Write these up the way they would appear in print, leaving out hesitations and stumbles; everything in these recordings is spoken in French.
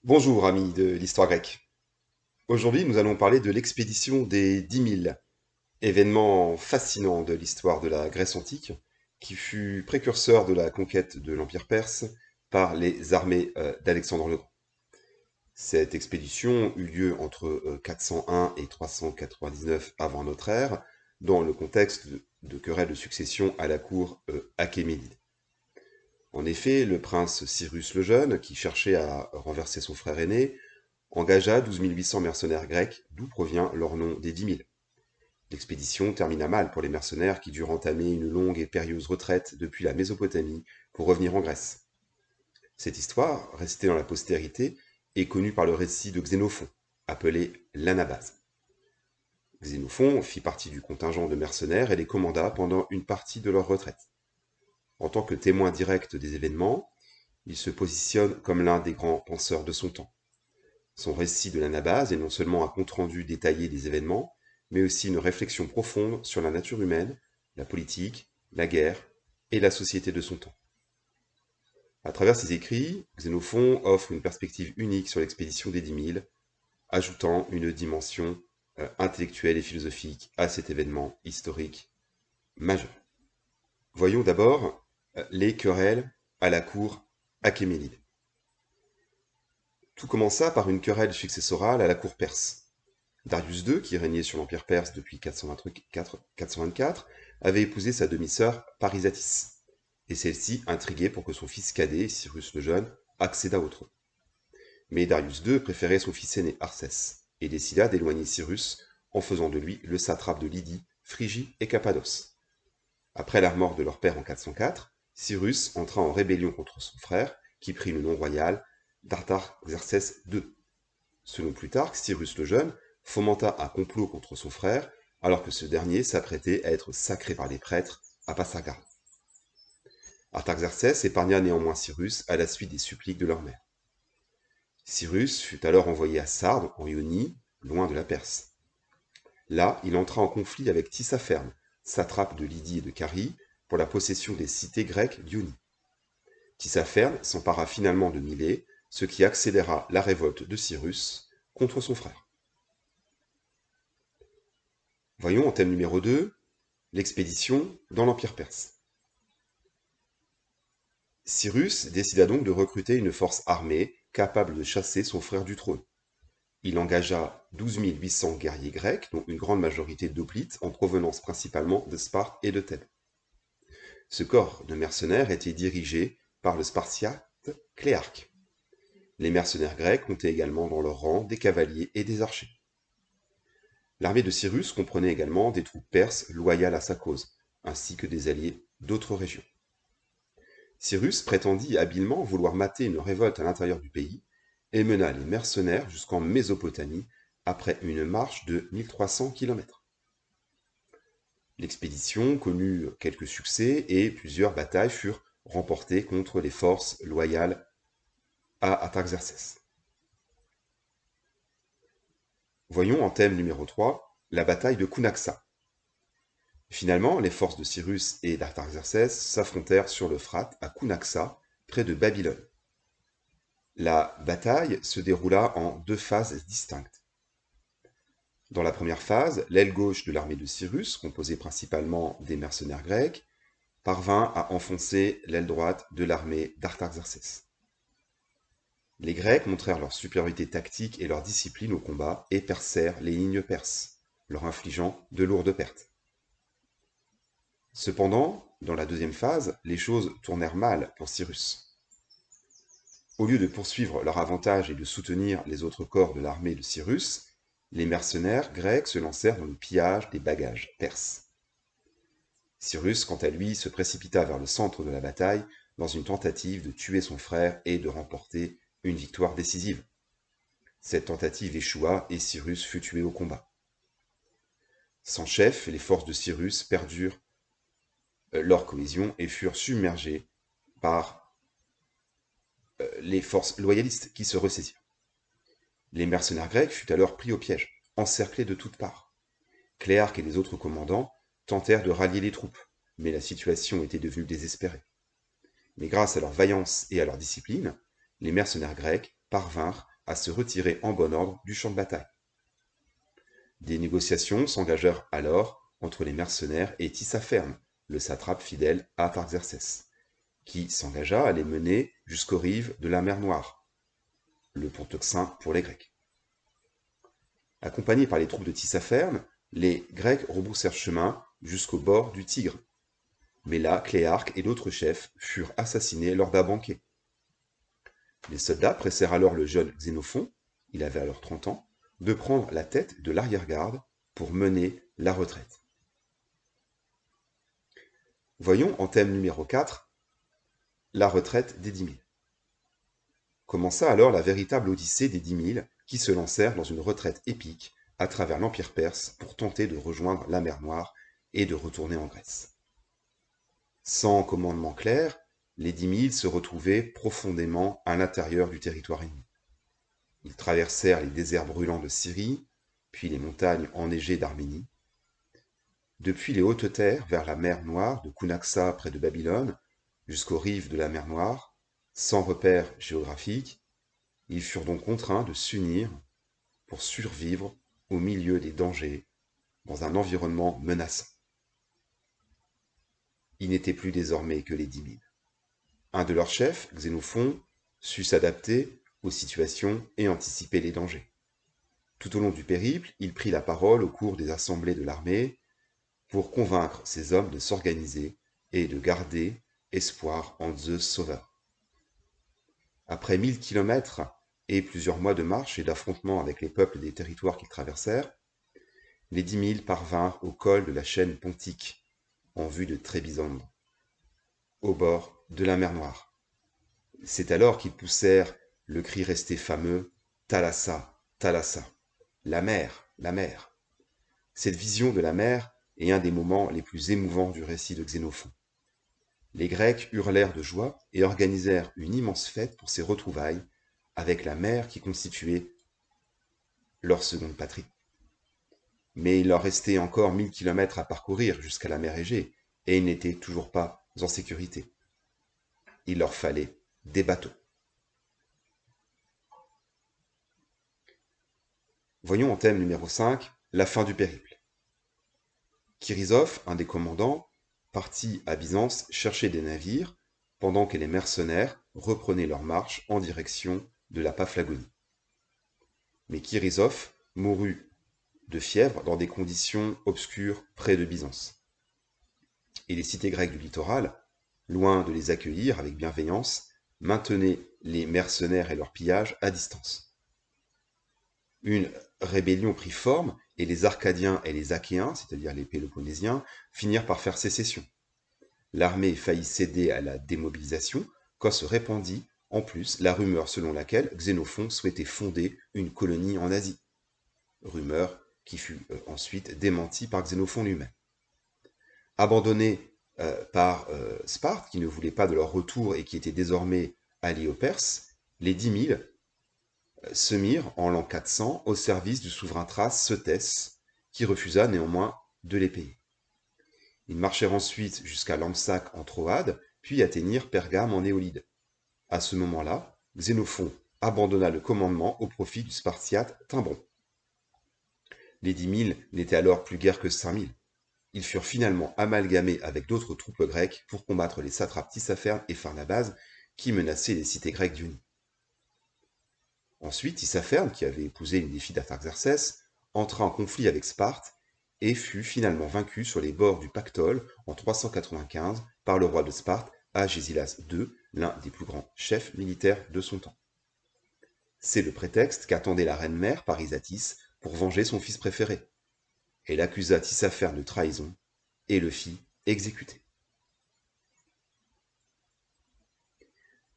Bonjour amis de l'histoire grecque. Aujourd'hui nous allons parler de l'expédition des 10 000, événement fascinant de l'histoire de la Grèce antique, qui fut précurseur de la conquête de l'Empire perse par les armées d'Alexandre le Grand. Cette expédition eut lieu entre 401 et 399 avant notre ère, dans le contexte de querelles de succession à la cour achéménide. En effet, le prince Cyrus le Jeune, qui cherchait à renverser son frère aîné, engagea 12 800 mercenaires grecs, d'où provient leur nom des 10 000. L'expédition termina mal pour les mercenaires qui durent entamer une longue et périlleuse retraite depuis la Mésopotamie pour revenir en Grèce. Cette histoire, restée dans la postérité, est connue par le récit de Xénophon, appelé l'Anabase. Xénophon fit partie du contingent de mercenaires et les commanda pendant une partie de leur retraite. En tant que témoin direct des événements, il se positionne comme l'un des grands penseurs de son temps. Son récit de l'Anabase est non seulement un compte-rendu détaillé des événements, mais aussi une réflexion profonde sur la nature humaine, la politique, la guerre et la société de son temps. À travers ses écrits, Xénophon offre une perspective unique sur l'expédition des 10 000, ajoutant une dimension intellectuelle et philosophique à cet événement historique majeur. Voyons d'abord les querelles à la cour achéménide. Tout commença par une querelle successorale à la cour perse. Darius II, qui régnait sur l'Empire perse depuis 424, avait épousé sa demi-sœur Parysatis, et celle-ci intriguait pour que son fils cadet, Cyrus le Jeune, accédât au trône. Mais Darius II préférait son fils aîné Arcès, et décida d'éloigner Cyrus en faisant de lui le satrape de Lydie, Phrygie et Cappadoce. Après la mort de leur père en 404, Cyrus entra en rébellion contre son frère, qui prit le nom royal d'Artaxerxès II. Selon Plutarque, Cyrus le Jeune fomenta un complot contre son frère, alors que ce dernier s'apprêtait à être sacré par les prêtres à Passagarde. Artaxerxès épargna néanmoins Cyrus à la suite des suppliques de leur mère. Cyrus fut alors envoyé à Sardes, en Ionie, loin de la Perse. Là, il entra en conflit avec Tissaphernes, satrape de Lydie et de Carie, pour la possession des cités grecques d'Ionie. Tissaphernes s'empara finalement de Milet, ce qui accéléra la révolte de Cyrus contre son frère. Voyons en thème numéro 2, l'expédition dans l'Empire perse. Cyrus décida donc de recruter une force armée capable de chasser son frère du trône. Il engagea 12 800 guerriers grecs, dont une grande majorité d'hoplites en provenance principalement de Sparte et de Thèbes. Ce corps de mercenaires était dirigé par le Spartiate Cléarque. Les mercenaires grecs comptaient également dans leur rang des cavaliers et des archers. L'armée de Cyrus comprenait également des troupes perses loyales à sa cause, ainsi que des alliés d'autres régions. Cyrus prétendit habilement vouloir mater une révolte à l'intérieur du pays et mena les mercenaires jusqu'en Mésopotamie après une marche de 1300 km. L'expédition connut quelques succès et plusieurs batailles furent remportées contre les forces loyales à Artaxerxès. Voyons en thème numéro 3 la bataille de Cunaxa. Finalement, les forces de Cyrus et d'Artaxerxès s'affrontèrent sur l'Euphrate à Cunaxa, près de Babylone. La bataille se déroula en deux phases distinctes. Dans la première phase, l'aile gauche de l'armée de Cyrus, composée principalement des mercenaires grecs, parvint à enfoncer l'aile droite de l'armée d'Artaxerxès. Les Grecs montrèrent leur supériorité tactique et leur discipline au combat et percèrent les lignes perses, leur infligeant de lourdes pertes. Cependant, dans la deuxième phase, les choses tournèrent mal pour Cyrus. Au lieu de poursuivre leur avantage et de soutenir les autres corps de l'armée de Cyrus, les mercenaires grecs se lancèrent dans le pillage des bagages perses. Cyrus, quant à lui, se précipita vers le centre de la bataille dans une tentative de tuer son frère et de remporter une victoire décisive. Cette tentative échoua et Cyrus fut tué au combat. Sans chef, les forces de Cyrus perdurent leur cohésion et furent submergées par les forces loyalistes qui se ressaisirent. Les mercenaires grecs furent alors pris au piège, encerclés de toutes parts. Cléarque et les autres commandants tentèrent de rallier les troupes, mais la situation était devenue désespérée. Mais grâce à leur vaillance et à leur discipline, les mercenaires grecs parvinrent à se retirer en bon ordre du champ de bataille. Des négociations s'engagèrent alors entre les mercenaires et Tissaphernes, le satrape fidèle à Artaxerxès, qui s'engagea à les mener jusqu'aux rives de la mer Noire, le pont Euxin pour les Grecs. Accompagnés par les troupes de Tissaphernes, les Grecs rebroussèrent chemin jusqu'au bord du Tigre. Mais là, Cléarque et d'autres chefs furent assassinés lors d'un banquet. Les soldats pressèrent alors le jeune Xénophon, il avait alors 30 ans, de prendre la tête de l'arrière-garde pour mener la retraite. Voyons en thème numéro 4, la retraite des 10 000. Commença alors la véritable odyssée des 10 000 qui se lancèrent dans une retraite épique à travers l'Empire perse pour tenter de rejoindre la mer Noire et de retourner en Grèce. Sans commandement clair, les 10 000 se retrouvaient profondément à l'intérieur du territoire ennemi. Ils traversèrent les déserts brûlants de Syrie, puis les montagnes enneigées d'Arménie. Depuis les hautes terres vers la mer Noire de Cunaxa près de Babylone, jusqu'aux rives de la mer Noire, sans repères géographiques, ils furent donc contraints de s'unir pour survivre au milieu des dangers, dans un environnement menaçant. Ils n'étaient plus désormais que les 10 000. Un de leurs chefs, Xénophon, sut s'adapter aux situations et anticiper les dangers. Tout au long du périple, il prit la parole au cours des assemblées de l'armée pour convaincre ses hommes de s'organiser et de garder espoir en Zeus sauveur. Après 1000 kilomètres et plusieurs mois de marche et d'affrontements avec les peuples des territoires qu'ils traversèrent, les 10 000 parvinrent au col de la chaîne pontique, en vue de Trébizondre, au bord de la mer Noire. C'est alors qu'ils poussèrent le cri resté fameux « Thalassa, Thalassa », la mer, la mer. Cette vision de la mer est un des moments les plus émouvants du récit de Xénophon. Les Grecs hurlèrent de joie et organisèrent une immense fête pour ces retrouvailles avec la mer qui constituait leur seconde patrie. Mais il leur restait encore 1000 kilomètres à parcourir jusqu'à la mer Égée, et ils n'étaient toujours pas en sécurité. Il leur fallait des bateaux. Voyons en thème numéro 5, la fin du périple. Kirisophe, un des commandants, partit à Byzance chercher des navires, pendant que les mercenaires reprenaient leur marche en direction de la Paphlagonie. Mais Kirisophe mourut de fièvre dans des conditions obscures près de Byzance. Et les cités grecques du littoral, loin de les accueillir avec bienveillance, maintenaient les mercenaires et leurs pillages à distance. Une rébellion prit forme et les Arcadiens et les Achéens, c'est-à-dire les Péloponnésiens, finirent par faire sécession. L'armée faillit céder à la démobilisation quand se répandit en plus la rumeur selon laquelle Xénophon souhaitait fonder une colonie en Asie. Rumeur qui fut ensuite démentie par Xénophon lui-même. Abandonnés par Sparte, qui ne voulait pas de leur retour et qui était désormais allié aux Perses, les 10 000 se mirent en l'an 400 au service du souverain thrace Cétès, qui refusa néanmoins de les payer. Ils marchèrent ensuite jusqu'à Lampsaque en Troade, puis atteignirent Pergame en Éolide. À ce moment-là, Xénophon abandonna le commandement au profit du Spartiate Timbron. Les 10 000 n'étaient alors plus guère que 5 000. Ils furent finalement amalgamés avec d'autres troupes grecques pour combattre les satrapes Tissaphernes et Pharnabase qui menaçaient les cités grecques d'Ionie. Ensuite, Tissaphernes, qui avait épousé une des filles d'Artaxerxès, entra en conflit avec Sparte et fut finalement vaincu sur les bords du Pactole en 395 par le roi de Sparte, Agésilas II, l'un des plus grands chefs militaires de son temps. C'est le prétexte qu'attendait la reine-mère Parisatis pour venger son fils préféré. Elle accusa Tissaphernes de trahison et le fit exécuter.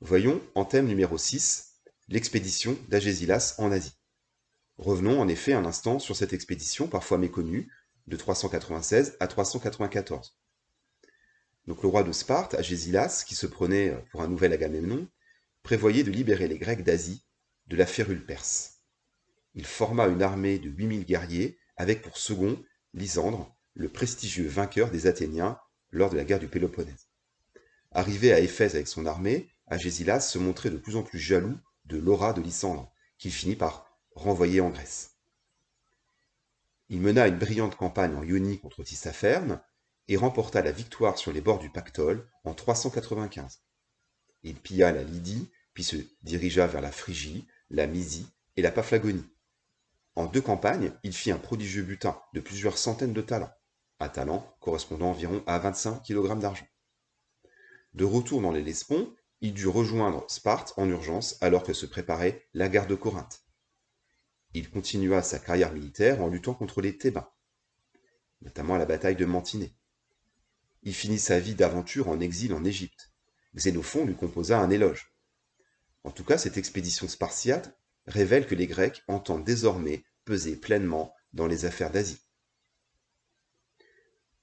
Voyons en thème numéro 6, l'expédition d'Agésilas en Asie. Revenons en effet un instant sur cette expédition parfois méconnue de 396 à 394. Donc le roi de Sparte, Agésilas, qui se prenait pour un nouvel Agamemnon, prévoyait de libérer les Grecs d'Asie de la férule perse. Il forma une armée de 8000 guerriers avec pour second Lysandre, le prestigieux vainqueur des Athéniens lors de la guerre du Péloponnèse. Arrivé à Éphèse avec son armée, Agésilas se montrait de plus en plus jaloux de l'aura de Lysandre, qu'il finit par renvoyer en Grèce. Il mena une brillante campagne en Ionie contre Tissaphernes et remporta la victoire sur les bords du Pactole en 395. Il pilla la Lydie, puis se dirigea vers la Phrygie, la Mysie et la Paphlagonie. En 2 campagnes, il fit un prodigieux butin de plusieurs centaines de talents, un talent correspondant environ à 25 kg d'argent. De retour dans l'Hellespont, il dut rejoindre Sparte en urgence alors que se préparait la guerre de Corinthe. Il continua sa carrière militaire en luttant contre les Thébains, notamment à la bataille de Mantinée. Il finit sa vie d'aventure en exil en Égypte. Xénophon lui composa un éloge. En tout cas, cette expédition spartiate révèle que les Grecs entendent désormais peser pleinement dans les affaires d'Asie.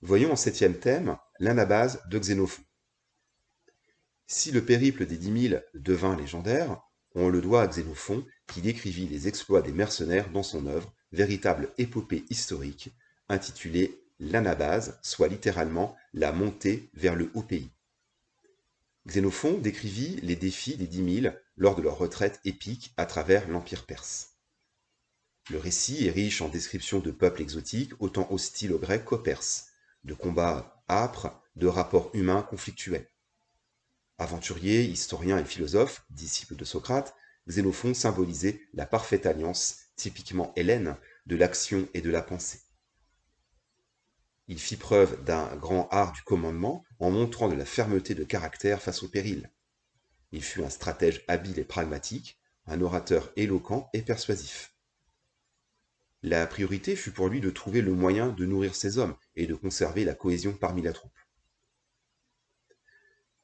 Voyons en 7e thème l'anabase de Xénophon. Si le périple des 10 000 devint légendaire, on le doit à Xénophon qui décrivit les exploits des mercenaires dans son œuvre, véritable épopée historique, intitulée l'Anabase, soit littéralement la montée vers le haut pays. Xénophon décrivit les défis des 10 000 lors de leur retraite épique à travers l'Empire perse. Le récit est riche en descriptions de peuples exotiques, autant hostiles aux Grecs qu'aux Perses, de combats âpres, de rapports humains conflictuels. Aventurier, historien et philosophe, disciple de Socrate, Xénophon symbolisait la parfaite alliance, typiquement hellène, de l'action et de la pensée. Il fit preuve d'un grand art du commandement en montrant de la fermeté de caractère face au péril. Il fut un stratège habile et pragmatique, un orateur éloquent et persuasif. La priorité fut pour lui de trouver le moyen de nourrir ses hommes et de conserver la cohésion parmi la troupe.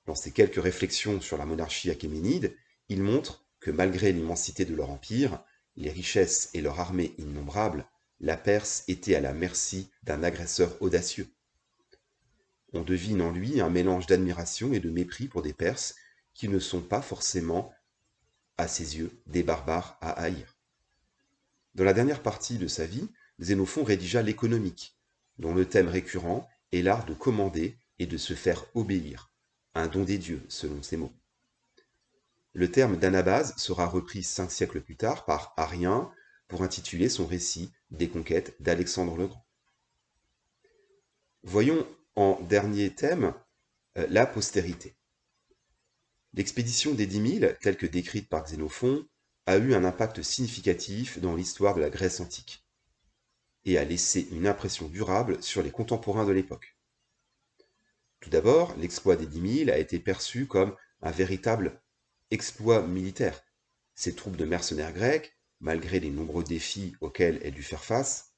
Dans ses quelques réflexions sur la monarchie achéménide, il montre que malgré l'immensité de leur empire, les richesses et leur armée innombrables, la Perse était à la merci d'un agresseur audacieux. On devine en lui un mélange d'admiration et de mépris pour des Perses qui ne sont pas forcément, à ses yeux, des barbares à haïr. Dans la dernière partie de sa vie, Xénophon rédigea l'Économique, dont le thème récurrent est l'art de commander et de se faire obéir, un don des dieux, selon ses mots. Le terme d'anabase sera repris 5 siècles plus tard par Arrien pour intituler son récit des conquêtes d'Alexandre le Grand. Voyons en dernier thème la postérité. L'expédition des 10 000, telle que décrite par Xénophon, a eu un impact significatif dans l'histoire de la Grèce antique et a laissé une impression durable sur les contemporains de l'époque. Tout d'abord, l'exploit des 10 000 a été perçu comme un véritable exploit militaire. Ces troupes de mercenaires grecs, malgré les nombreux défis auxquels elles dû faire face,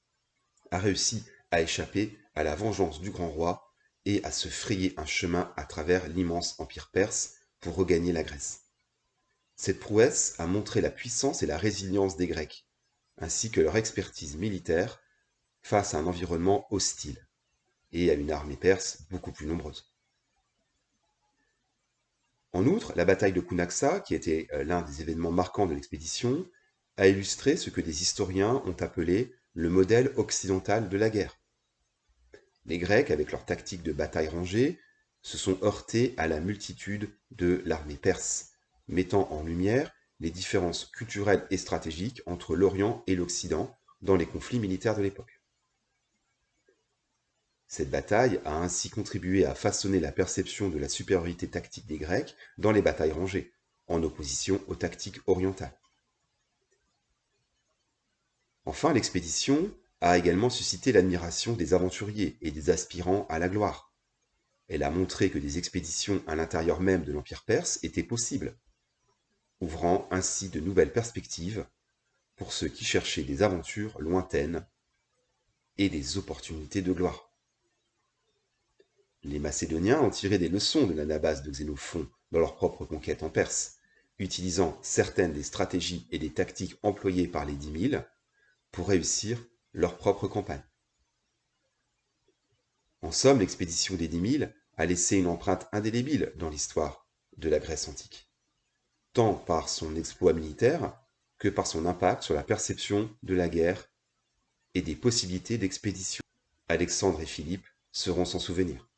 a réussi à échapper à la vengeance du grand roi et à se frayer un chemin à travers l'immense empire perse pour regagner la Grèce. Cette prouesse a montré la puissance et la résilience des Grecs, ainsi que leur expertise militaire face à un environnement hostile et à une armée perse beaucoup plus nombreuse. En outre, la bataille de Cunaxa, qui était l'un des événements marquants de l'expédition, a illustré ce que des historiens ont appelé le modèle occidental de la guerre. Les Grecs, avec leur tactique de bataille rangée, se sont heurtés à la multitude de l'armée perse, mettant en lumière les différences culturelles et stratégiques entre l'Orient et l'Occident dans les conflits militaires de l'époque. Cette bataille a ainsi contribué à façonner la perception de la supériorité tactique des Grecs dans les batailles rangées, en opposition aux tactiques orientales. Enfin, l'expédition a également suscité l'admiration des aventuriers et des aspirants à la gloire. Elle a montré que des expéditions à l'intérieur même de l'Empire perse étaient possibles, ouvrant ainsi de nouvelles perspectives pour ceux qui cherchaient des aventures lointaines et des opportunités de gloire. Les Macédoniens ont tiré des leçons de l'anabase de Xénophon dans leur propre conquête en Perse, utilisant certaines des stratégies et des tactiques employées par les 10 000 pour réussir leur propre campagne. En somme, l'expédition des 10 000 a laissé une empreinte indélébile dans l'histoire de la Grèce antique, tant par son exploit militaire que par son impact sur la perception de la guerre et des possibilités d'expédition. Alexandre et Philippe seront s'en souvenir.